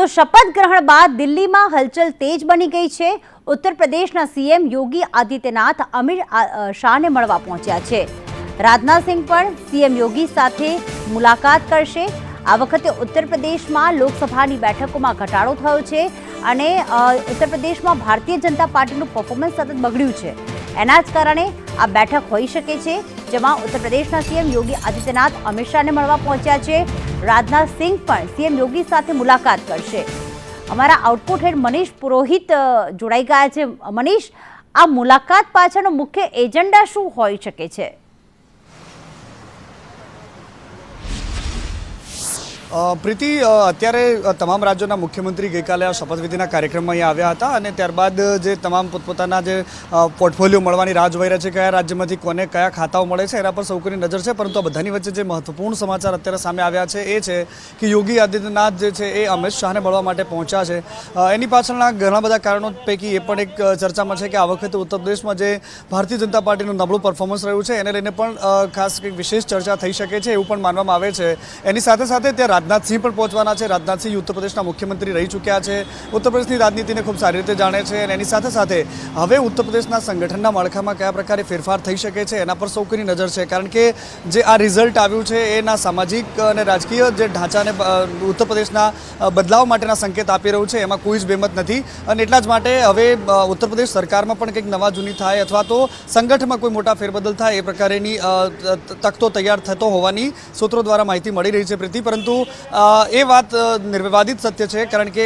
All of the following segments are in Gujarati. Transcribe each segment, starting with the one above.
શપથ ગ્રહણ બાદ દિલ્હીમાં હલચલ તેજ બની ગઈ છે। ઉત્તર પ્રદેશના સીએમ યોગી આદિત્યનાથ અમિત શાહને મળવા પહોંચ્યા છે। રાજનાથ સિંહ પણ સીએમ યોગી સાથે મુલાકાત કરશે। આ વખતે ઉત્તર પ્રદેશમાં લોકસભાની બેઠકોમાં ઘટાડો થયો છે અને ઉત્તર પ્રદેશમાં ભારતીય જનતા પાર્ટીનું પરફોર્મન્સ સતત બગડ્યું છે। એના જ કારણે આ બેઠક હોઈ શકે છે, જેમાં ઉત્તર પ્રદેશના સીએમ યોગી આદિત્યનાથ અમિત શાહને મળવા પહોંચ્યા છે। રાજનાથ સિંહ પણ સીએમ યોગી સાથે મુલાકાત કરશે। અમારા આઉટપુટ હેડ મનીષ પુરોહિત જોડાઈ ગયા છે। મનીષ, આ મુલાકાત પાછળનો મુખ્ય એજન્ડા શું હોઈ શકે છે? પ્રીતિ, અત્યારે તમામ રાજ્યોના મુખ્યમંત્રી ગઈકાલે આ શપથવિધિના કાર્યક્રમમાં અહીંયા આવ્યા હતા અને ત્યારબાદ જે તમામ પોતપોતાના જે પોર્ટફોલિયો મળવાની રાહ જોઈ રહ્યા છે, કયા રાજ્યમાંથી કોને કયા ખાતાઓ મળે છે એના પર સૌ કોઈની નજર છે। પરંતુ આ બધાની વચ્ચે જે મહત્વપૂર્ણ સમાચાર અત્યારે સામે આવ્યા છે એ છે કે યોગી આદિત્યનાથ જે છે એ અમિત શાહને મળવા માટે પહોંચ્યા છે। એની પાછળના ઘણા બધા કારણો પૈકી એ પણ એક ચર્ચામાં છે કે આ વખતે ઉત્તર પ્રદેશમાં જે ભારતીય જનતા પાર્ટીનું નબળું પરફોર્મન્સ રહ્યું છે એને લઈને પણ ખાસ કંઈક વિશેષ ચર્ચા થઈ શકે છે એવું પણ માનવામાં આવે છે। એની સાથે સાથે ત્યાં રાજનાથસિંહ પણ પહોંચવાના છે। રાજનાથસિંહ ઉત્તર પ્રદેશના મુખ્યમંત્રી રહી ચૂક્યા છે, ઉત્તર પ્રદેશની રાજનીતિને ખૂબ સારી રીતે જાણે છે અને એની સાથે સાથે હવે ઉત્તર પ્રદેશના સંગઠનના માળખામાં કયા પ્રકારે ફેરફાર થઈ શકે છે એના પર સૌ કોઈની નજર છે। કારણ કે જે આ રિઝલ્ટ આવ્યું છે એના સામાજિક અને રાજકીય જે ઢાંચાને ઉત્તર પ્રદેશના બદલાવ માટેના સંકેત આપી રહ્યું છે, એમાં કોઈ જ બેમત નથી અને એટલા જ માટે હવે ઉત્તર પ્રદેશ સરકારમાં પણ કંઈક નવા જૂની થાય અથવા તો સંગઠનમાં કોઈ મોટા ફેરબદલ થાય એ પ્રકારેની તકતો તૈયાર થતો હોવાની સૂત્રો દ્વારા માહિતી મળી રહી છે પ્રીતિ। પરંતુ એ વાત નિર્વિવાદિત સત્ય છે, કારણ કે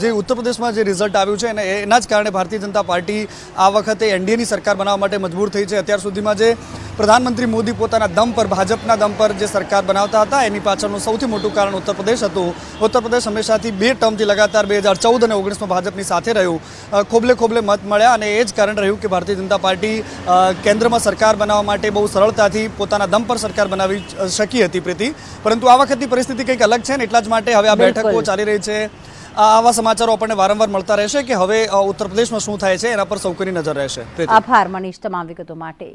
જે ઉત્તર પ્રદેશમાં જે રિઝલ્ટ આવ્યું છે એના જ કારણે ભારતીય જનતા પાર્ટી આ વખતે એનડીએની સરકાર બનાવવા માટે મજબૂર થઈ છે। અત્યાર સુધીમાં જે પ્રધાનમંત્રી મોદી પોતાના દમ પર, ભાજપના દમ પર જે સરકાર બનાવતા હતા એની પાછળનું સૌથી મોટું કારણ ઉત્તર પ્રદેશ હતું। ઉત્તર પ્રદેશ હંમેશાથી 2 ટર્મથી લગાતાર 2014 અને 19માં ભાજપની સાથે રહ્યું, ખોબલે ખોબલે મત મળ્યા અને એ જ કારણ રહ્યું કે ભારતીય જનતા પાર્ટી કેન્દ્રમાં સરકાર બનાવવા માટે બહુ સરળતાથી પોતાના દમ પર સરકાર બનાવી શકી હતી પ્રીતિ। પરંતુ આ વખતની પરિસ્થિતિ કંઈક અલગ છે ને એટલા જ માટે હવે આ બેઠકો ચાલી રહી છે। આવા સમાચારો આપણને વારંવાર મળતા રહેશે કે હવે ઉત્તર પ્રદેશમાં શું થાય છે એના પર સૌ કોઈની નજર રહેશે। આભાર મનીષ તમામ વિગતો માટે।